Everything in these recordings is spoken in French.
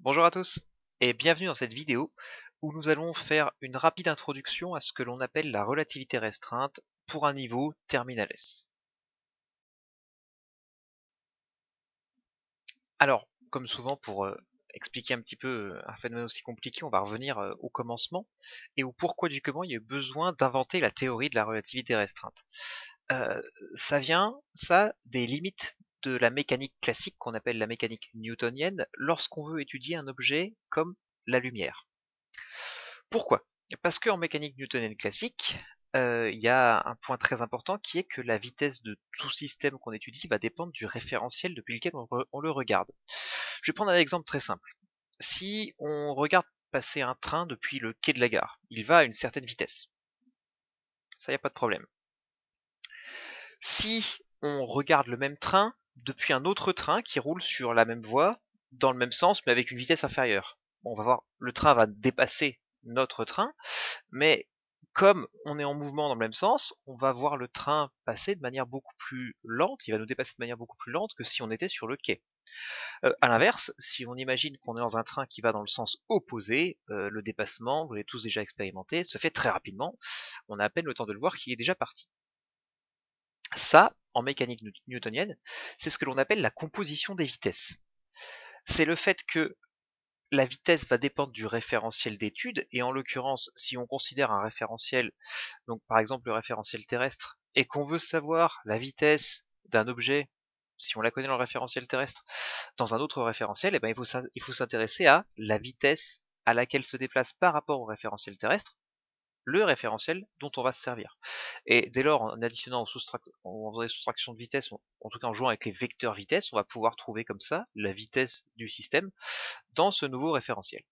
Bonjour à tous et bienvenue dans cette vidéo où nous allons faire une rapide introduction à ce que l'on appelle la relativité restreinte pour un niveau terminal S. Alors, comme souvent pour expliquer un petit peu un phénomène aussi compliqué, on va revenir au commencement et au pourquoi du comment il y a eu besoin d'inventer la théorie de la relativité restreinte. Euh, Ça vient, ça, des limites de la mécanique classique qu'on appelle la mécanique newtonienne lorsqu'on veut étudier un objet comme la lumière. Pourquoi? Parce qu'en mécanique newtonienne classique, il y a un point très important qui est que la vitesse de tout système qu'on étudie va dépendre du référentiel depuis lequel on le regarde. Je vais prendre un exemple très simple. Si on regarde passer un train depuis le quai de la gare, il va à une certaine vitesse. Ça, il n'y a pas de problème. Si on regarde le même train depuis un autre train qui roule sur la même voie, dans le même sens, mais avec une vitesse inférieure, bon, on va voir, le train va dépasser notre train, mais comme on est en mouvement dans le même sens, on va voir le train passer de manière beaucoup plus lente, il va nous dépasser de manière beaucoup plus lente que si on était sur le quai. À l'inverse, si on imagine qu'on est dans un train qui va dans le sens opposé, le dépassement, vous l'avez tous déjà expérimenté, se fait très rapidement, on a à peine le temps de le voir qu'il est déjà parti. Ça, en mécanique newtonienne, c'est ce que l'on appelle la composition des vitesses. C'est le fait que la vitesse va dépendre du référentiel d'étude, et en l'occurrence, si on considère un référentiel, donc par exemple le référentiel terrestre, et qu'on veut savoir la vitesse d'un objet, si on la connaît dans le référentiel terrestre, dans un autre référentiel, eh ben, il faut s'intéresser à la vitesse à laquelle se déplace par rapport au référentiel terrestre le référentiel dont on va se servir. Et dès lors, en additionnant en faisant des soustractions de vitesse, en tout cas en jouant avec les vecteurs vitesse, on va pouvoir trouver comme ça la vitesse du système dans ce nouveau référentiel.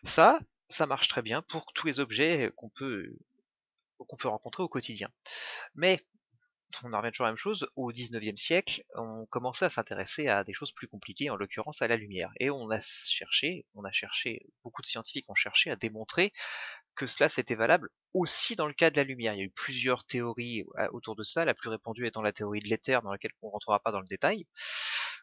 Ça marche très bien pour tous les objets qu'on peut rencontrer au quotidien. Mais on en revient toujours à la même chose, au 19e siècle, on commençait à s'intéresser à des choses plus compliquées, en l'occurrence à la lumière. Et beaucoup de scientifiques ont cherché à démontrer que cela c'était valable aussi dans le cas de la lumière. Il y a eu plusieurs théories autour de ça, la plus répandue étant la théorie de l'éther, dans laquelle on ne rentrera pas dans le détail.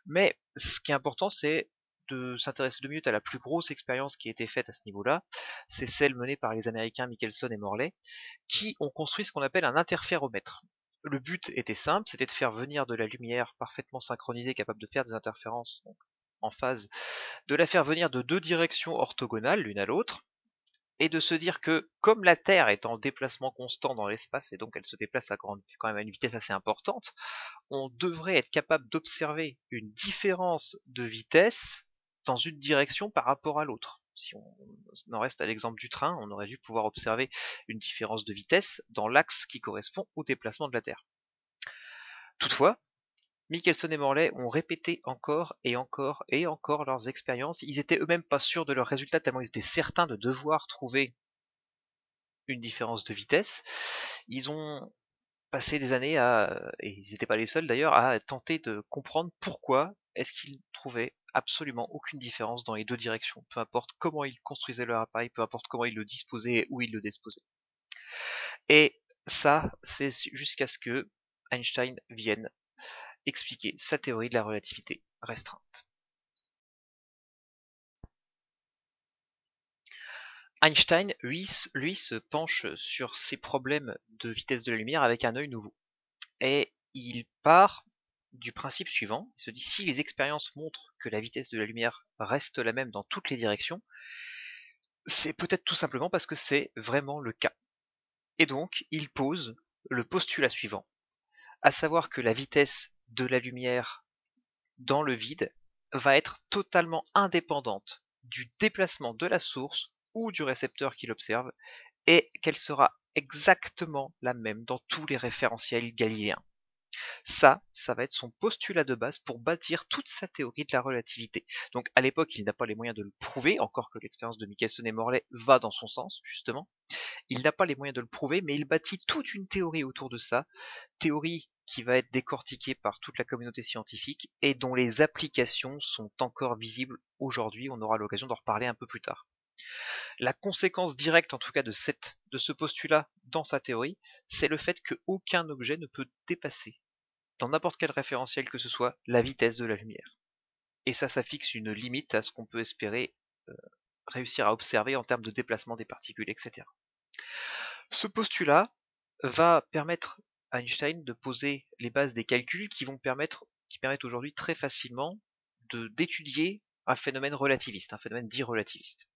Mais ce qui est important, c'est de s'intéresser 2 minutes à la plus grosse expérience qui a été faite à ce niveau-là. C'est celle menée par les Américains Michelson et Morley, qui ont construit ce qu'on appelle un interféromètre. Le but était simple, c'était de faire venir de la lumière parfaitement synchronisée, capable de faire des interférences en phase, de la faire venir de 2 directions orthogonales l'une à l'autre, et de se dire que comme la Terre est en déplacement constant dans l'espace, et donc elle se déplace quand même à une vitesse assez importante, on devrait être capable d'observer une différence de vitesse dans une direction par rapport à l'autre. Si on en reste à l'exemple du train, on aurait dû pouvoir observer une différence de vitesse dans l'axe qui correspond au déplacement de la Terre. Toutefois, Michelson et Morley ont répété encore et encore et encore leurs expériences. Ils étaient eux-mêmes pas sûrs de leurs résultats tellement ils étaient certains de devoir trouver une différence de vitesse. Ils ont passé des années et ils n'étaient pas les seuls d'ailleurs, à tenter de comprendre pourquoi est-ce qu'ils trouvaient absolument aucune différence dans les 2 directions, peu importe comment ils construisaient leur appareil, peu importe comment ils le disposaient et où ils le disposaient. Et ça, c'est jusqu'à ce que Einstein vienne expliquer sa théorie de la relativité restreinte. Einstein, lui, se penche sur ces problèmes de vitesse de la lumière avec un œil nouveau. Et il part du principe suivant, il se dit si les expériences montrent que la vitesse de la lumière reste la même dans toutes les directions, c'est peut-être tout simplement parce que c'est vraiment le cas. Et donc, il pose le postulat suivant, à savoir que la vitesse de la lumière dans le vide va être totalement indépendante du déplacement de la source ou du récepteur qui l'observe, et qu'elle sera exactement la même dans tous les référentiels galiléens. Ça va être son postulat de base pour bâtir toute sa théorie de la relativité. Donc à l'époque, il n'a pas les moyens de le prouver, encore que l'expérience de Michelson et Morley va dans son sens, justement. Il n'a pas les moyens de le prouver, mais il bâtit toute une théorie autour de ça, théorie qui va être décortiquée par toute la communauté scientifique et dont les applications sont encore visibles aujourd'hui. On aura l'occasion d'en reparler un peu plus tard. La conséquence directe, en tout cas, de ce postulat dans sa théorie, c'est le fait qu'aucun objet ne peut dépasser, dans n'importe quel référentiel que ce soit, la vitesse de la lumière. et ça fixe une limite à ce qu'on peut espérer réussir à observer en termes de déplacement des particules, etc. Ce postulat va permettre à Einstein de poser les bases des calculs qui permettent aujourd'hui très facilement d'étudier un phénomène relativiste, un phénomène dit relativiste.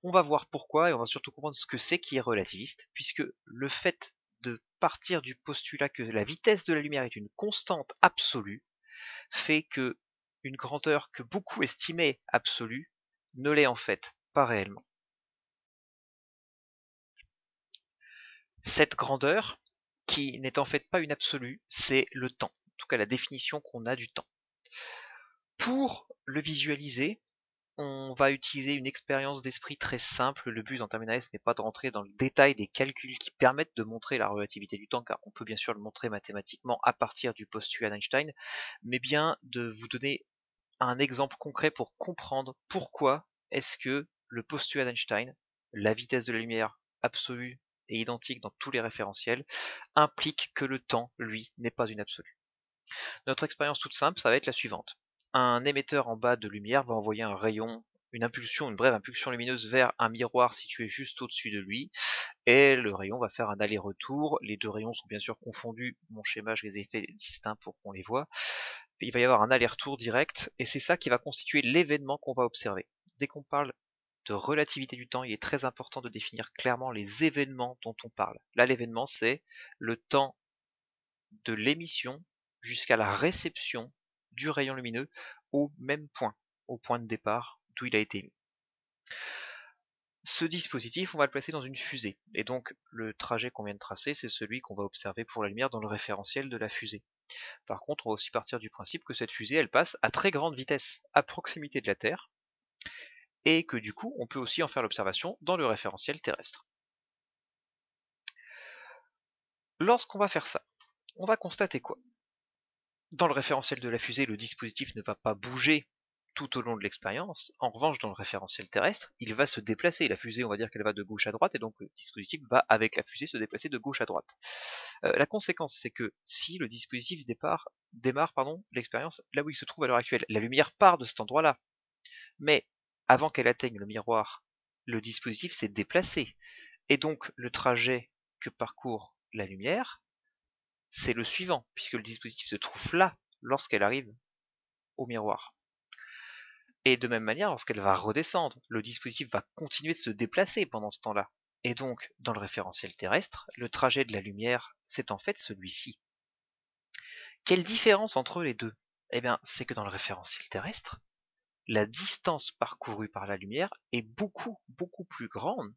On va voir pourquoi et on va surtout comprendre ce que c'est qui est relativiste, puisque le fait de partir du postulat que la vitesse de la lumière est une constante absolue fait que une grandeur que beaucoup estimaient absolue ne l'est en fait pas réellement. Cette grandeur, qui n'est en fait pas une absolue, c'est le temps, en tout cas la définition qu'on a du temps. Pour le visualiser, on va utiliser une expérience d'esprit très simple. Le but en terminale S n'est pas de rentrer dans le détail des calculs qui permettent de montrer la relativité du temps, car on peut bien sûr le montrer mathématiquement à partir du postulat d'Einstein, mais bien de vous donner un exemple concret pour comprendre pourquoi est-ce que le postulat d'Einstein, la vitesse de la lumière absolue et identique dans tous les référentiels, implique que le temps, lui, n'est pas une absolue. Notre expérience toute simple, ça va être la suivante. Un émetteur en bas de lumière va envoyer un rayon, une brève impulsion lumineuse vers un miroir situé juste au-dessus de lui, et le rayon va faire un aller-retour. Les deux rayons sont bien sûr confondus, mon schéma je les ai fait distincts pour qu'on les voit. Il va y avoir un aller-retour direct, et c'est ça qui va constituer l'événement qu'on va observer. Dès qu'on parle de relativité du temps, il est très important de définir clairement les événements dont on parle. Là, l'événement, c'est le temps de l'émission jusqu'à la réception du rayon lumineux au même point, au point de départ d'où il a été émis. Ce dispositif, on va le placer dans une fusée, et donc le trajet qu'on vient de tracer, c'est celui qu'on va observer pour la lumière dans le référentiel de la fusée. Par contre, on va aussi partir du principe que cette fusée, elle passe à très grande vitesse, à proximité de la Terre, et que du coup, on peut aussi en faire l'observation dans le référentiel terrestre. Lorsqu'on va faire ça, on va constater quoi? Dans le référentiel de la fusée, le dispositif ne va pas bouger tout au long de l'expérience. En revanche, dans le référentiel terrestre, il va se déplacer. La fusée, on va dire qu'elle va de gauche à droite, et donc le dispositif va, avec la fusée, se déplacer de gauche à droite. La conséquence, c'est que si le dispositif démarre l'expérience là où il se trouve à l'heure actuelle, la lumière part de cet endroit-là. Mais avant qu'elle atteigne le miroir, le dispositif s'est déplacé. Et donc, le trajet que parcourt la lumière, c'est le suivant, puisque le dispositif se trouve là lorsqu'elle arrive au miroir. Et de même manière, lorsqu'elle va redescendre, le dispositif va continuer de se déplacer pendant ce temps-là. Et donc, dans le référentiel terrestre, le trajet de la lumière, c'est en fait celui-ci. Quelle différence entre les deux? Eh bien, c'est que dans le référentiel terrestre, la distance parcourue par la lumière est beaucoup plus grande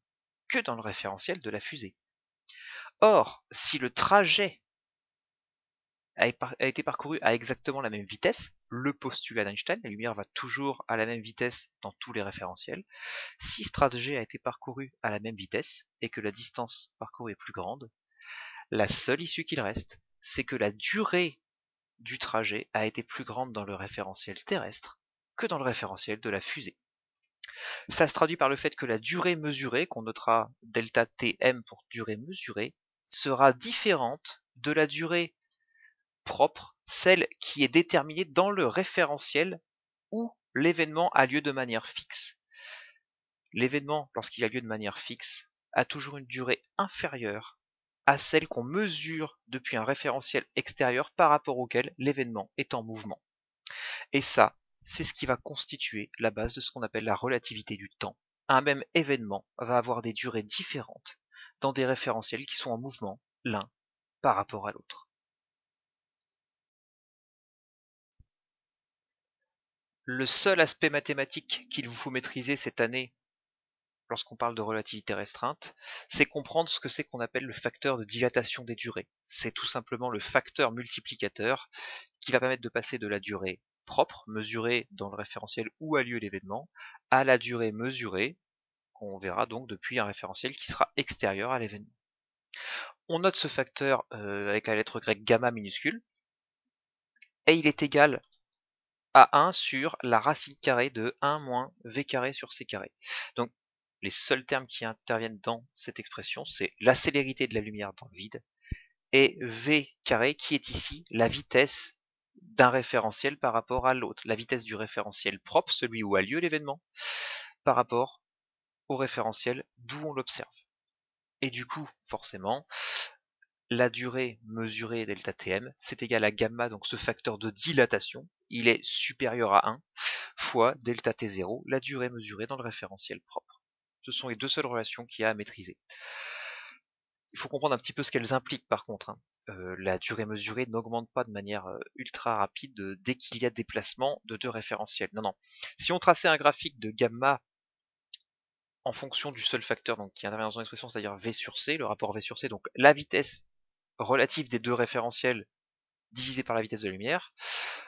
que dans le référentiel de la fusée. Or, si le trajet a été parcouru à exactement la même vitesse, le postulat d'Einstein, la lumière va toujours à la même vitesse dans tous les référentiels. Si ce trajet a été parcouru à la même vitesse et que la distance parcourue est plus grande, la seule issue qu'il reste, c'est que la durée du trajet a été plus grande dans le référentiel terrestre que dans le référentiel de la fusée. Ça se traduit par le fait que la durée mesurée, qu'on notera delta Tm pour durée mesurée, sera différente de la durée propre, celle qui est déterminée dans le référentiel où l'événement a lieu de manière fixe. L'événement, lorsqu'il a lieu de manière fixe, a toujours une durée inférieure à celle qu'on mesure depuis un référentiel extérieur par rapport auquel l'événement est en mouvement. Et ça, c'est ce qui va constituer la base de ce qu'on appelle la relativité du temps. Un même événement va avoir des durées différentes dans des référentiels qui sont en mouvement l'un par rapport à l'autre. Le seul aspect mathématique qu'il vous faut maîtriser cette année lorsqu'on parle de relativité restreinte, c'est comprendre ce que c'est qu'on appelle le facteur de dilatation des durées. C'est tout simplement le facteur multiplicateur qui va permettre de passer de la durée propre, mesurée dans le référentiel où a lieu l'événement, à la durée mesurée, qu'on verra donc depuis un référentiel qui sera extérieur à l'événement. On note ce facteur avec la lettre grecque gamma minuscule, et il est égal à 1 sur la racine carrée de 1 moins v carré sur c carré. Donc les seuls termes qui interviennent dans cette expression, c'est la célérité de la lumière dans le vide et v carré qui est ici la vitesse d'un référentiel par rapport à l'autre. La vitesse du référentiel propre, celui où a lieu l'événement, par rapport au référentiel d'où on l'observe. Et du coup, forcément, la durée mesurée delta Tm, c'est égal à gamma, donc ce facteur de dilatation, il est supérieur à 1, fois delta T0, la durée mesurée dans le référentiel propre. Ce sont les deux seules relations qu'il y a à maîtriser. Il faut comprendre un petit peu ce qu'elles impliquent par contre, hein. La durée mesurée n'augmente pas de manière ultra rapide dès qu'il y a déplacement de deux référentiels. Non, non. Si on traçait un graphique de gamma en fonction du seul facteur donc, qui intervient dans une expression, c'est-à-dire V sur C, le rapport V sur C, donc la vitesse relative des deux référentiels divisé par la vitesse de la lumière,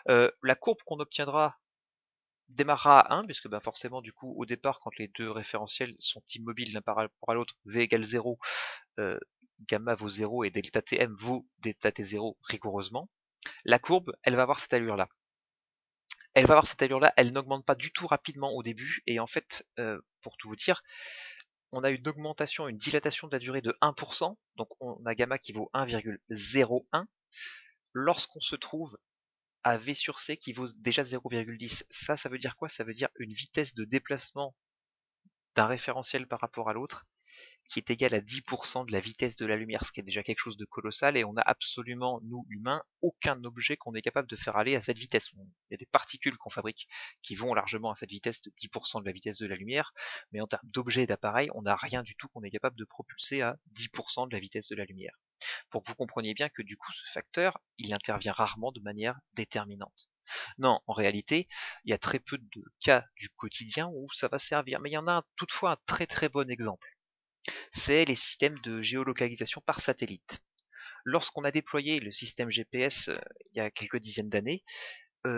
la courbe qu'on obtiendra démarrera à 1, puisque ben, forcément du coup au départ quand les deux référentiels sont immobiles l'un par rapport à l'autre, V égale 0, gamma vaut 0 et delta Tm vaut delta T0 rigoureusement, la courbe elle va avoir cette allure là. Elle va avoir cette allure là, elle n'augmente pas du tout rapidement au début, et en fait, pour tout vous dire, on a une augmentation, une dilatation de la durée de 1%, donc on a gamma qui vaut 1,01, lorsqu'on se trouve à V sur C qui vaut déjà 0,10. Ça veut dire quoi? Ça veut dire une vitesse de déplacement d'un référentiel par rapport à l'autre qui est égale à 10% de la vitesse de la lumière, ce qui est déjà quelque chose de colossal, et on n'a absolument, nous humains, aucun objet qu'on est capable de faire aller à cette vitesse. Il y a des particules qu'on fabrique qui vont largement à cette vitesse de 10% de la vitesse de la lumière, mais en termes d'objets et d'appareils, on n'a rien du tout qu'on est capable de propulser à 10% de la vitesse de la lumière. Pour que vous compreniez bien que du coup ce facteur, il intervient rarement de manière déterminante. Non, en réalité, il y a très peu de cas du quotidien où ça va servir, mais il y en a toutefois un très très bon exemple. C'est les systèmes de géolocalisation par satellite. Lorsqu'on a déployé le système GPS il y a quelques dizaines d'années,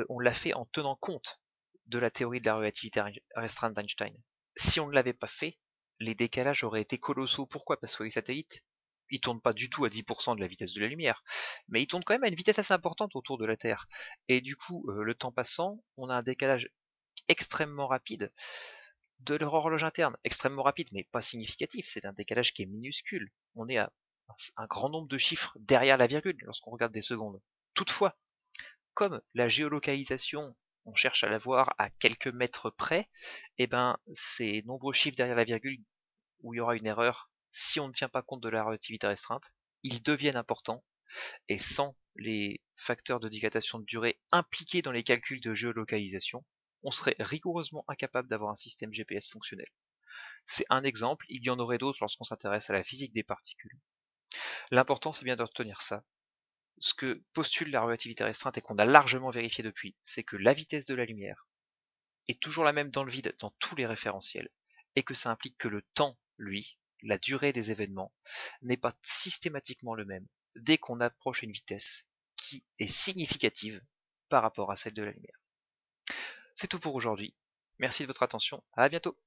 on l'a fait en tenant compte de la théorie de la relativité restreinte d'Einstein. Si on ne l'avait pas fait, les décalages auraient été colossaux. Pourquoi? Parce que les satellites, ils tournent pas du tout à 10% de la vitesse de la lumière, mais ils tournent quand même à une vitesse assez importante autour de la Terre. Et du coup, le temps passant, on a un décalage extrêmement rapide de leur horloge interne, extrêmement rapide, mais pas significatif, c'est un décalage qui est minuscule. On est à un grand nombre de chiffres derrière la virgule lorsqu'on regarde des secondes. Toutefois, comme la géolocalisation, on cherche à la voir à quelques mètres près, et ben ces nombreux chiffres derrière la virgule où il y aura une erreur, si on ne tient pas compte de la relativité restreinte, ils deviennent importants, et sans les facteurs de dilatation de durée impliqués dans les calculs de géolocalisation, on serait rigoureusement incapable d'avoir un système GPS fonctionnel. C'est un exemple, il y en aurait d'autres lorsqu'on s'intéresse à la physique des particules. L'important c'est bien de retenir ça. Ce que postule la relativité restreinte et qu'on a largement vérifié depuis, c'est que la vitesse de la lumière est toujours la même dans le vide dans tous les référentiels, et que ça implique que le temps, lui, la durée des événements, n'est pas systématiquement le même dès qu'on approche une vitesse qui est significative par rapport à celle de la lumière. C'est tout pour aujourd'hui. Merci de votre attention, à bientôt.